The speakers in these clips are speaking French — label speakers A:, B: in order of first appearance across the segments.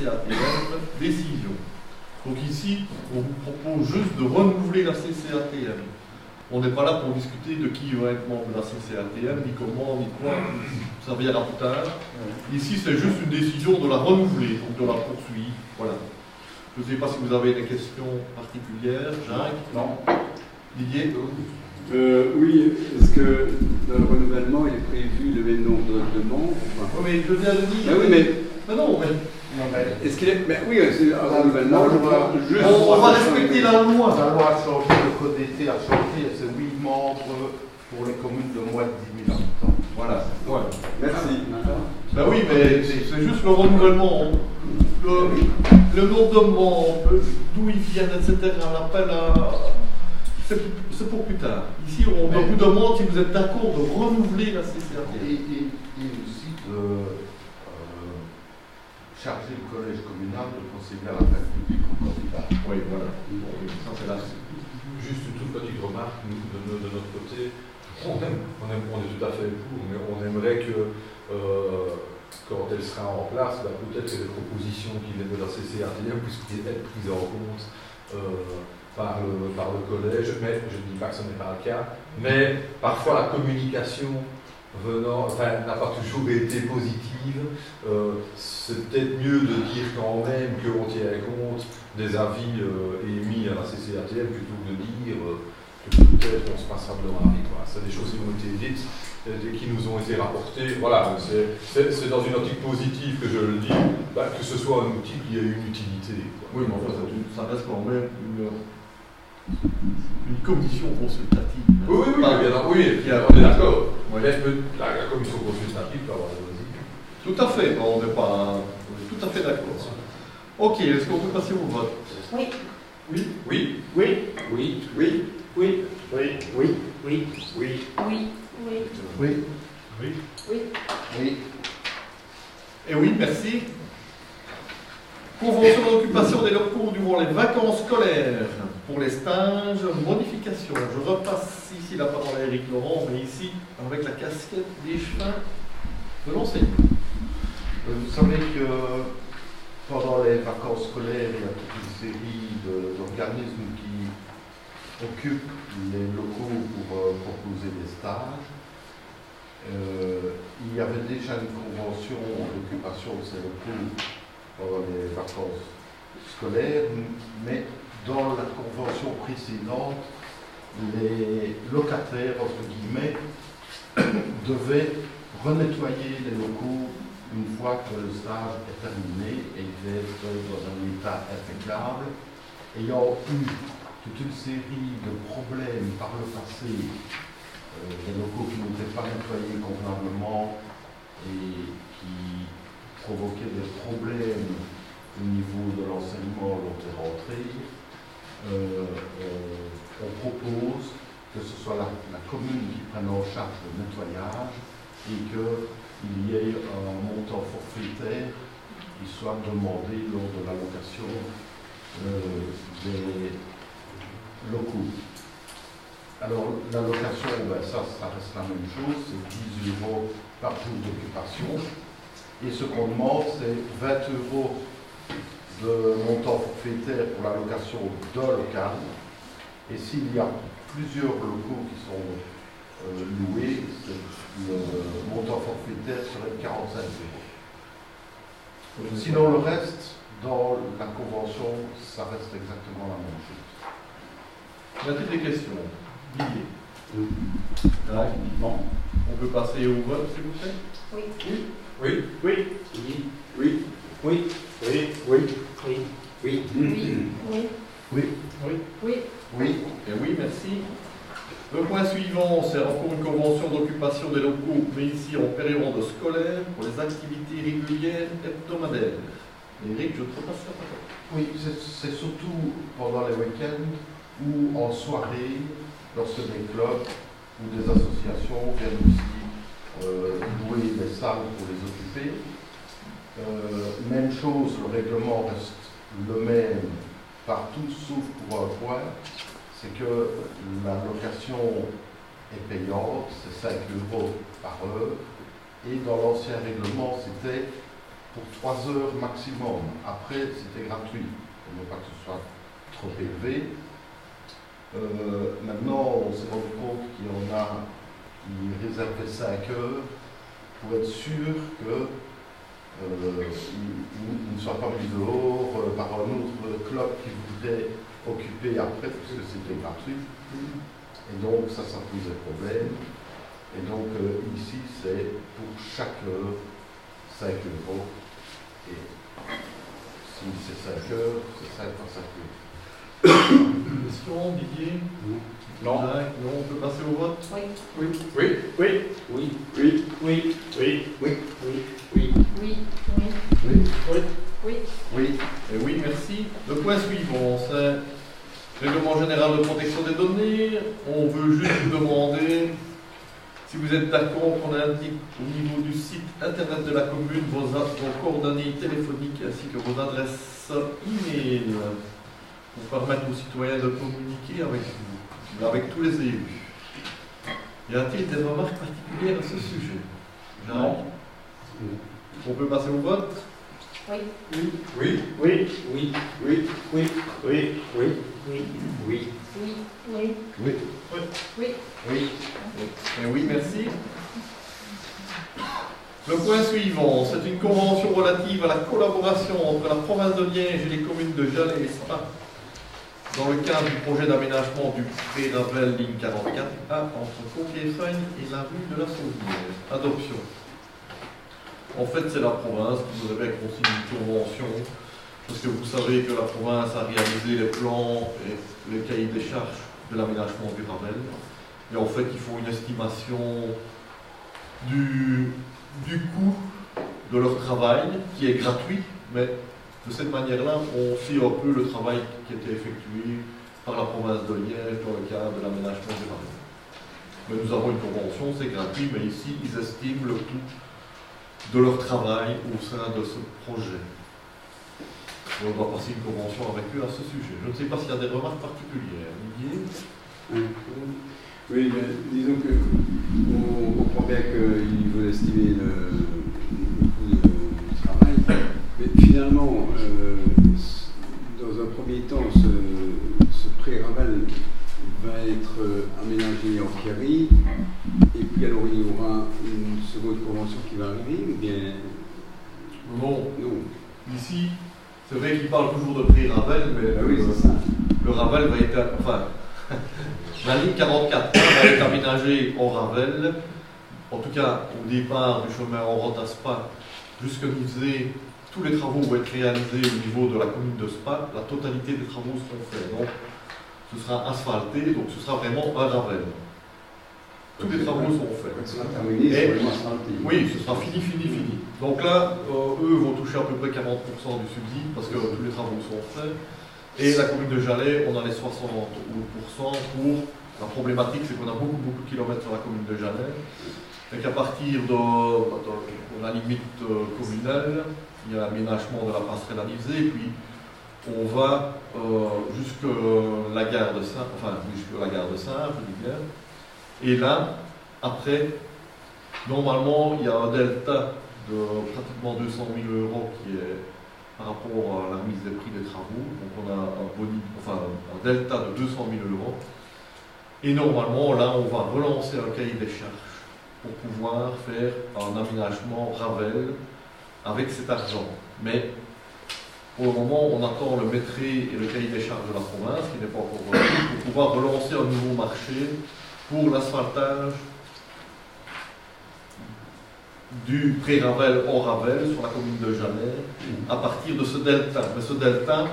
A: CCATM, décision. Donc ici, on vous propose juste de renouveler la CCATM. On n'est pas là pour discuter de qui va être membre de la CCATM, ni comment, ni quoi, ça viendra plus tard. Ici, c'est juste une décision de la renouveler, donc de la poursuivre. Voilà. Je ne sais pas si vous avez des questions particulières, Jacques.
B: Non.
A: Didier.
C: Oui, est-ce que le renouvellement est prévu le même nombre de membres?
A: Oui, mais je viens de dire.
C: Oui, mais.
A: Mais non, mais.
C: Est-ce qu'il est. Mais oui, c'est un renouvellement.
A: On va respecter la loi.
B: La loi a changé, le code d'été a changé, c'est 8 membres pour les communes de moins de 10 000 habitants.
A: Voilà. Ouais.
C: Merci.
A: Ben oui, mais c'est juste le renouvellement. Le nombre de membres, d'où ils viennent, etc. On appelle à. C'est pour plus tard. Ici, on vous demande si vous êtes d'accord de renouveler la CCATM.
B: Et aussi de charger le collège communal de procéder à l'appel public au candidat.
A: Oui, voilà. Ça, c'est là.
D: Juste une toute petite remarque, nous, de notre côté, on est tout à fait pour, mais on aimerait que, quand elle sera en place, peut-être que les propositions qui viennent de la CCATM puissent être prises en compte par le collège, mais je ne dis pas que ce n'est pas le cas, mais parfois la communication n'a pas toujours été positive. C'est peut-être mieux de dire quand même qu'on tient compte des avis émis à la CCATM plutôt que de dire que peut-être on se passera devant la vie. C'est des choses qui ont été dites et qui nous ont été rapportées. Voilà, c'est dans une optique positive que je le dis, que ce soit un outil qui ait une utilité.
A: Oui, mais enfin, ça reste quand même une commission consultative.
D: Oui, on est d'accord. Ouais. La commission consultative peut avoir des.
A: Tout à fait, on n'est pas tout à fait d'accord. Ok, est-ce qu'on peut passer au vote?
E: Oui.
A: Oui.
D: Oui.
C: Oui. Oui. Oui. Oui.
B: Oui.
C: Oui.
B: Oui.
C: Oui.
E: Oui. Oui.
B: Oui.
A: Oui.
E: Oui.
B: Oui.
A: Et oui, merci. Convention d'occupation des locaux durant les vacances scolaires pour les stages, modification. Je repasse ici la parole à Éric Laurent, mais ici avec la casquette des chemins de l'enseignant.
B: Vous savez que pendant les vacances scolaires, il y a toute une série d'organismes qui occupent les locaux pour proposer des stages. Il y avait déjà une convention d'occupation de ces locaux pendant les vacances scolaires, mais dans la convention précédente, les locataires, entre guillemets, devaient renettoyer les locaux une fois que le stage est terminé et ils devaient être dans un état impeccable. Ayant eu toute une série de problèmes par le passé, des locaux qui n'étaient pas nettoyés convenablement et qui provoquaient des problèmes au niveau de l'enseignement lors des rentrées, on propose que ce soit la commune qui prenne en charge le nettoyage et qu'il y ait un montant forfaitaire qui soit demandé lors de l'allocation des locaux. Alors l'allocation, ça reste la même chose, c'est 10 € par jour d'occupation. Et ce qu'on demande, c'est 20 € de montant forfaitaire pour la location d'un local. Et s'il y a plusieurs locaux qui sont loués, le montant forfaitaire serait de 45 €. Sinon, le reste, dans la convention, ça reste exactement la même chose.
A: Y a-t-il des questions? Didier.
C: Non.
A: On peut passer au vote, s'il vous plaît?
E: Oui.
D: Oui.
C: Oui. Oui. Oui. Oui. Oui.
E: Oui.
C: Oui.
E: Oui. Oui.
B: Oui.
A: Oui.
E: Oui.
B: Oui.
A: Et oui, merci. Le point suivant, c'est encore une convention d'occupation des locaux, mais ici en période scolaire, pour les activités régulières hebdomadaires. Éric, je te repasse la parole.
B: Oui, c'est surtout pendant les week-ends ou en soirée, lorsque des clubs ou des associations viennent aussi louer des salles pour les occuper. Même chose, le règlement reste le même partout, sauf pour un point, c'est que la location est payante, c'est 5 € par heure, et dans l'ancien règlement, c'était pour 3 heures maximum. Après, c'était gratuit, pour ne pas que ce soit trop élevé. Maintenant, on s'est rendu compte qu'il y en a qui réservaient 5 heures pour être sûr que ne soit pas mis dehors par un autre club qui voudrait occuper après, puisque c'était gratuit. Et donc, ça posait problème. Et donc, ici, c'est pour chaque heure 5 €. Et si c'est 5 heures, c'est 5 fois 5 euros.
A: Question, Didier?
D: Non.
A: Jacques, non, on peut passer au vote?
E: Oui.
D: Oui. Oui. Oui.
C: Oui.
D: Oui.
C: Oui.
D: Oui.
C: Oui.
E: Oui. Oui.
B: Oui.
E: Oui.
B: Oui.
A: Et oui, merci. Le point suivant, c'est Règlement général de protection des données. On veut juste vous demander si vous êtes d'accord qu'on indique au niveau du site internet de la commune vos coordonnées téléphoniques ainsi que vos adresses e-mail pour permettre aux citoyens de communiquer avec vous, avec tous les élus. Y a-t-il des remarques particulières à ce sujet?
D: Non.
A: On peut passer au vote?
E: Oui.
D: Oui.
C: Oui. Oui. Oui. Oui. Oui. Oui. Oui.
E: Oui.
C: Oui.
E: Oui. Oui.
B: Oui.
E: Oui.
B: Oui.
A: Et oui, merci. Le point suivant, c'est une convention relative à la collaboration entre la province de Liège et les communes de Jalais et Spa dans le cadre du projet d'aménagement du Pré-Ravel ligne 44A entre Conquet-Feuille et la rue de la Sauvière. Adoption. En fait, c'est la province qui voudrait qu'on signe une convention, parce que vous savez que la province a réalisé les plans et les cahiers des charges de l'aménagement du Ravel. Et en fait, ils font une estimation du coût de leur travail, qui est gratuit, mais de cette manière-là, on suit un peu le travail qui a été effectué par la province de Liège dans le cadre de l'aménagement du Ravel. Mais nous avons une convention, c'est gratuit, mais ici, ils estiment le coût de leur travail au sein de ce projet. Et on doit passer une convention avec eux à ce sujet. Je ne sais pas s'il y a des remarques particulières. Didier?
C: Oui, disons que on comprend bien qu'ils veulent estimer le coût du travail, mais finalement, dans un premier temps, ce pré-Ravel va être aménagé en pierrerie, et puis alors il y aura une seconde convention qui va arriver, ou bien
A: Non.
C: non.
A: Ici, c'est vrai qu'ils parlent toujours de pré-Ravel, mais
C: Oui, c'est ça.
A: le Ravel va être... Enfin, la ligne 44 va être aménagée en Ravel. En tout cas, au départ du chemin en route à Spa, jusque Nizé, tous les travaux vont être réalisés au niveau de la commune de Spa. La totalité des travaux seront faits. Donc, ce sera asphalté, donc ce sera vraiment un Ravel. Tous les travaux seront faits.
C: Quand ce sera terminé, c'est vraiment asphalté.
A: Oui, ce sera fini. Donc là, eux vont toucher à peu près 40% du subside parce que tous les travaux sont faits. Et la commune de Jalais, on a les 60% pour la problématique, c'est qu'on a beaucoup de kilomètres sur la commune de Jalais. Et qu'à partir de la limite communale, il y a l'aménagement de la passerelle à Nizé, et puis on va jusqu'à la gare de Saint, je dis bien. Et là, après, normalement, il y a un delta de pratiquement 200 000 € qui est par rapport à la remise des prix des travaux. Donc on a un delta de 200 000 €. Et normalement, là, on va relancer un cahier des charges pour pouvoir faire un aménagement Ravel avec cet argent. Mais pour le moment, on attend le maîtris et le cahier des charges de la province, qui n'est pas encore reçu, pour pouvoir relancer un nouveau marché pour l'asphaltage du pré-Ravel en Ravel sur la commune de Jalais à partir de ce delta. Mais ce delta,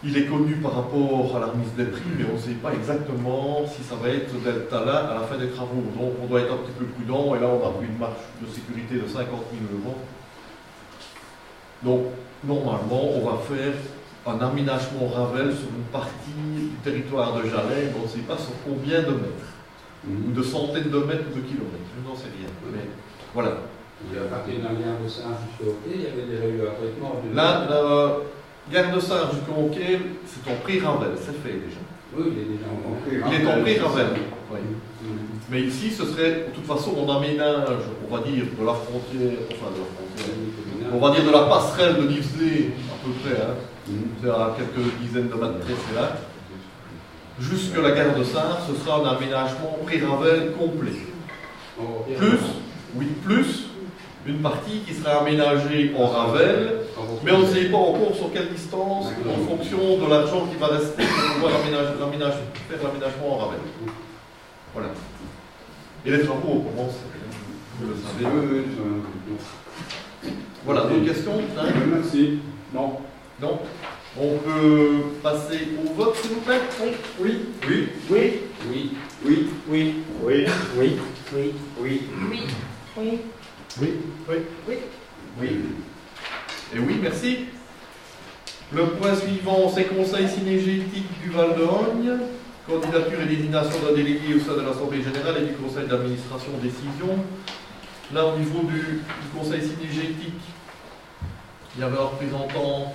A: il est connu par rapport à la remise des prix, mais on ne sait pas exactement si ça va être ce delta-là à la fin des travaux. Donc on doit être un petit peu prudent, et là on a pris une marge de sécurité de 50 000 €. Donc normalement, on va faire un aménagement Ravel sur une partie du territoire de Jalais, mais on ne sait pas sur combien de mètres, ou de centaines de mètres ou de kilomètres, je n'en sais rien. Mais voilà.
F: Il y a partir de la gare de Saint jusqu'au quai, il y avait déjà eu un traitement.
A: Là, la gare de Saint jusqu'au quai, c'est en pré-Ravel, c'est fait déjà.
F: Oui, il est déjà en
A: Il est en pré-Ravel. Oui. Mais ici, ce serait, de toute façon, on aménage, on va dire, de la frontière, on va dire de la passerelle de Nivesay, à peu près, hein, c'est à quelques dizaines de mètres près, c'est là, jusque la gare de Sarre, ce sera un aménagement pré-Ravel complet. Plus une partie qui sera aménagée en Ravel, mais on ne sait pas encore sur quelle distance, en fonction de l'argent qui va rester pour pouvoir faire l'aménagement en Ravel. Voilà. Et les travaux commencent, vous le savez. Voilà, d'autres questions?
C: Merci. Non.
A: Non. On peut passer au vote, s'il vous plaît?
E: Oui.
A: Oui.
E: Oui.
F: Oui.
C: Oui.
E: Oui.
F: Oui.
E: Oui.
F: Oui.
E: Oui. Oui. Oui.
A: Oui. Oui.
E: Oui.
A: Oui. Et oui, merci. Le point suivant, c'est Conseil synégétique du Val-de-Hogne. Candidature et désignation d'un délégué au sein de l'Assemblée générale et du Conseil d'administration décision. Là, au niveau du Conseil synégétique, il y avait un représentant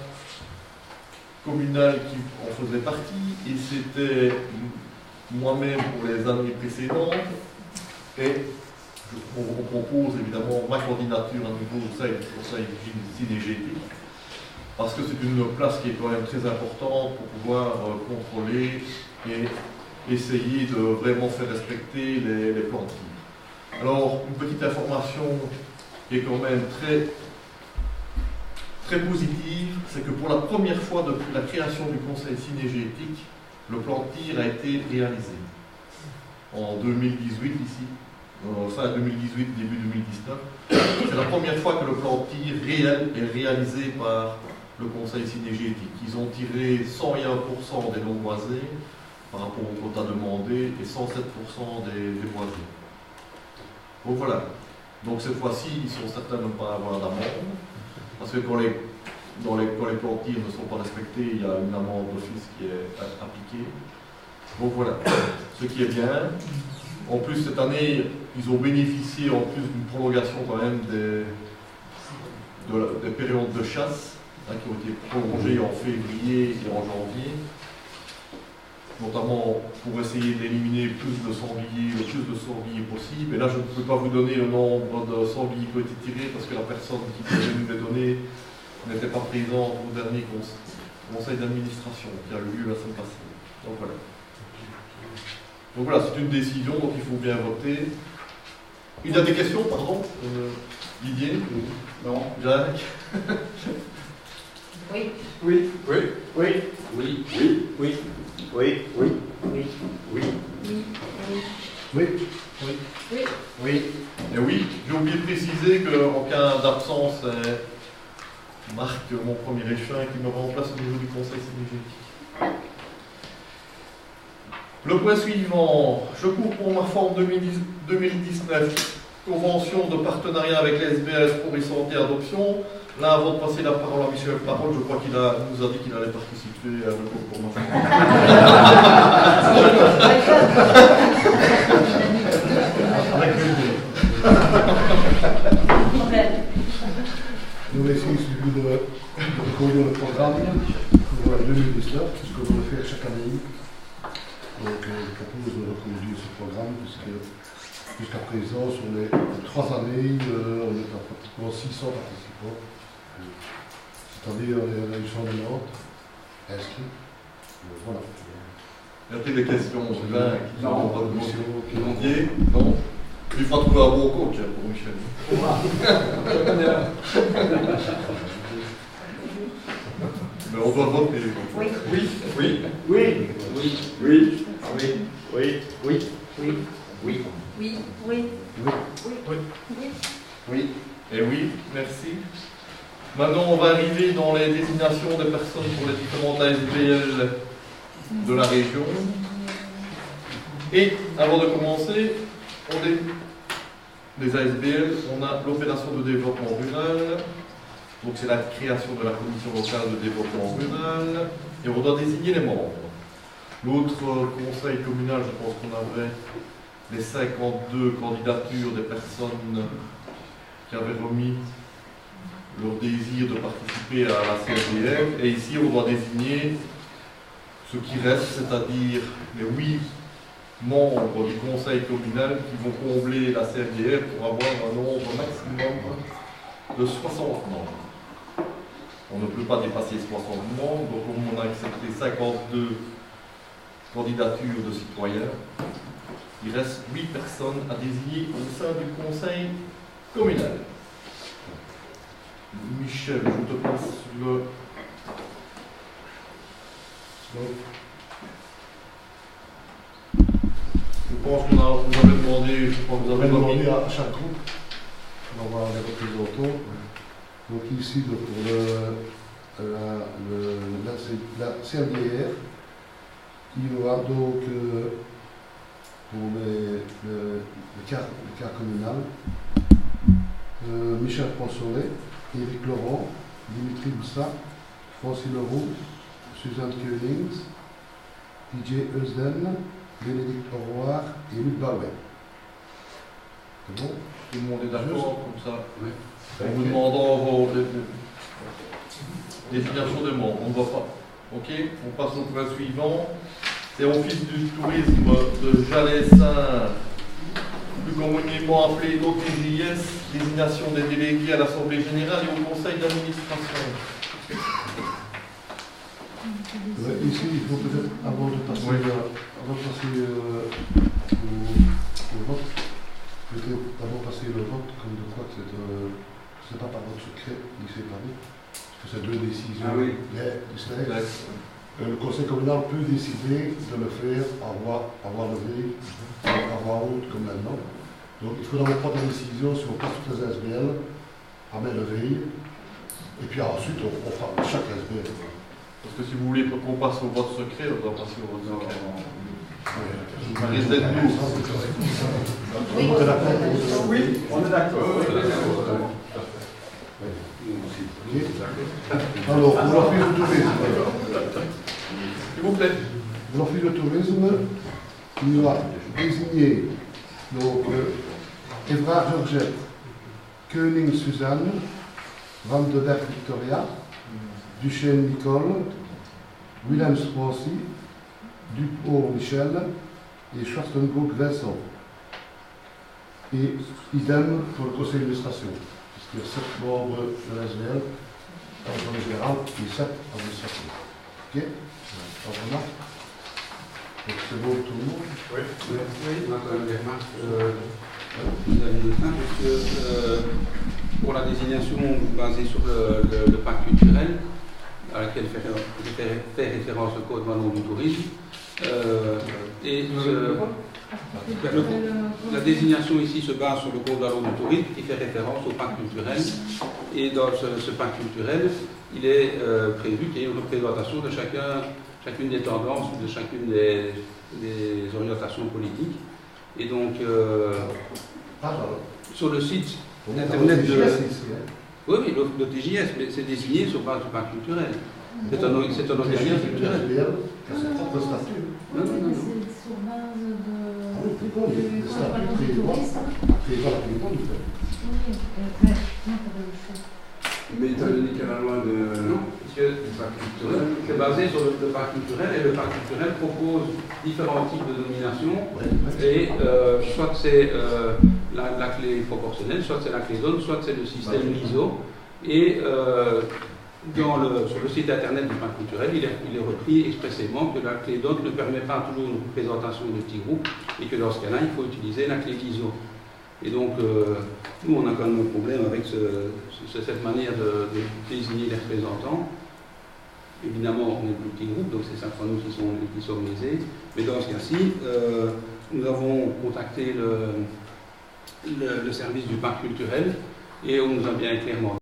A: communal qui en faisait partie, et c'était moi-même pour les années précédentes. Et on propose évidemment ma candidature à nouveau au sein du Conseil synégétique, parce que c'est une place qui est quand même très importante pour pouvoir contrôler et essayer de vraiment faire respecter les plans de tir. Alors, une petite information qui est quand même très positive, c'est que pour la première fois depuis la création du Conseil synégétique, le plan de tir a été réalisé. En 2018 ici, fin 2018, début 2019, c'est la première fois que le plan de tir réel est réalisé par le Conseil synégétique. Ils ont tiré 101% des non-boisés par rapport au quota demandé et 107% des boisés. Donc voilà. Donc cette fois-ci, ils sont certains de ne pas avoir d'amende, parce que quand les plans de tir ne sont pas respectés, il y a une amende d'office qui est appliquée. Donc voilà, ce qui est bien. En plus, cette année, ils ont bénéficié en plus d'une prolongation quand même des périodes de chasse, qui ont été prolongées en février et en janvier, notamment pour essayer d'éliminer le plus de sangliers possible. Et là, je ne peux pas vous donner le nombre de sangliers qui ont été tirés parce que la personne qui devait nous les donner n'était pas présente au dernier conseil d'administration qui a eu lieu la semaine passée. Donc voilà. Donc voilà, c'est une décision, donc il faut bien voter. Il y a des questions, pardon Didier? Non. Jacques?
E: Oui.
F: Oui.
A: Oui.
F: Oui. Oui. Oui. Oui. Oui. Oui.
E: Oui.
F: Oui.
B: Oui.
A: Oui.
E: Oui.
B: Oui.
A: Et oui, j'ai oublié de préciser qu'en cas d'absence, Marc, mon premier échevin, qui me remplace au niveau du Conseil synégétique. Le point suivant, je cours pour ma forme 2019, convention de partenariat avec les SBS pour les santé adoption. Là, avant de passer la parole à Michel Parole, je crois qu'il nous a dit qu'il allait participer à le cours pour ma forme.
G: Nous avons essayé celui de reconduire le programme pour 2019, puisque l'on le fait chaque année. Donc, je propose de reconduire ce programme, puisque jusqu'à présent, sur les 3 années, on est à pratiquement 600 participants. Cette année, on a eu 190 inscrits. Voilà.
A: Y a-t-il des questions, Sylvain?
C: Non,
A: pas de
C: monsieur.
A: Didier? Non. Il faut trouver un bon coach pour Michel. Mais on doit voter.
E: Oui.
A: Oui. Oui.
F: Oui. Oui. Oui. Oui. Oui. Oui. Oui. Oui.
E: Oui. Oui.
B: Oui.
A: Et oui, merci. Maintenant, on va arriver dans les désignations des personnes pour les différentes ASBL de la région. Et avant de commencer, les ASBL, on a l'opération de développement rural. Donc c'est la création de la commission locale de développement rural. Et on doit désigner les membres. L'autre conseil communal, je pense qu'on avait les 52 candidatures des personnes qui avaient remis leur désir de participer à la CRDF. Et ici, on doit désigner ce qui reste, c'est-à-dire les 8 membres du conseil communal qui vont combler la CRDF pour avoir un nombre maximum de 60 membres. On ne peut pas dépasser 60 membres, donc on a accepté 52 candidatures de citoyens. Il reste 8 personnes à désigner au sein du conseil communal. Michel, je te passe le... Je pense qu'on a, vous avez demandé, je crois que vous
G: On
A: avez
G: va demander
A: demandé
G: à chaque groupe, on va voir les représentants. Donc ici, pour la CLDR, il y aura donc pour le cas communal, Michel Ponsolet, Éric Laurent, Dimitri Boussa, Francis Leroux, Suzanne Koenings, DJ Eusden, Bénédicte Aurroir et Luc Bauer. C'est bon?
A: tout le monde est d'accord comme ça.
C: Oui.
A: En vous demandant vos désignations de membres, on ne voit pas. Ok, on passe au point suivant. C'est Office du tourisme de Jalessin, plus communément appelé OTJS, désignation des délégués à l'Assemblée Générale et au Conseil d'administration.
G: Ici, il faut peut-être, avant de passer,
A: Oui.
G: au vote, peut-être d'abord passer le vote comme de quoi c'est pas par vote secret, ni c'est pas dit, parce que c'est deux décisions.
C: Ah oui.
G: Distinctes. Le conseil communal peut décider de le faire à voix levée, à voix haute comme maintenant. Donc il faut d'abord prendre la décision si on passe toutes les SBL à main levée, et puis ensuite on fera chaque SBL.
A: Parce que si vous voulez qu'on passe au vote secret, on doit passer au vote secret. Ça risque d'être lourd.
G: On est d'accord?
F: Oui, on est d'accord.
G: Ok. Alors, pour l'Office de tourisme,
A: S'il vous plaît.
G: pour l'Office de tourisme, il y aura désigné donc Evra Georgette, Koenig Suzanne, Van de Berg Victoria, Duchesne Nicole, Willems Francis, Dupont Michel et Schwarzenberg Vincent. Et idem pour le conseil d'administration, puisqu'il y a 7 membres de la SVL, en l'Assemblée générale, et 7 administratifs. Ok? On remarque? Donc c'est bon pour tout le monde?
D: Oui.
C: On a quand même des remarques vis-à-vis de ça, parce que pour la désignation basée sur le pacte culturel, à laquelle fait référence le Code wallon du tourisme, la désignation ici se base sur le Code wallon du tourisme qui fait référence au pacte culturel, et dans ce pacte culturel, il est prévu qu'il y ait une représentation de chacune des tendances, de chacune des orientations politiques. Et donc, sur le site internet de... Oui, le TJS, mais c'est désigné sur base du pacte culturel. C'est un organisme culturel.
G: C'est son propre statut.
C: Non.
E: C'est sur base
G: Du Code wallon du tourisme.
C: Mais étant donné qu'il y a la loi de... Non, c'est basé sur le pacte culturel, et le pacte culturel propose différents types de nominations, et soit c'est la clé proportionnelle, soit c'est la clé zone, soit c'est le système LISO, et sur le site internet du pacte culturel, il est repris expressément que la clé zone ne permet pas toujours une présentation de petits groupes, et que dans ce cas-là, il faut utiliser la clé LISO. Et donc, nous, on a quand même un problème avec cette manière de désigner les représentants. Évidemment, on est plus petit groupe, donc c'est certainement nous qui sommes lésés. Mais dans ce cas-ci, nous avons contacté le service du parc culturel, et on nous a bien clairement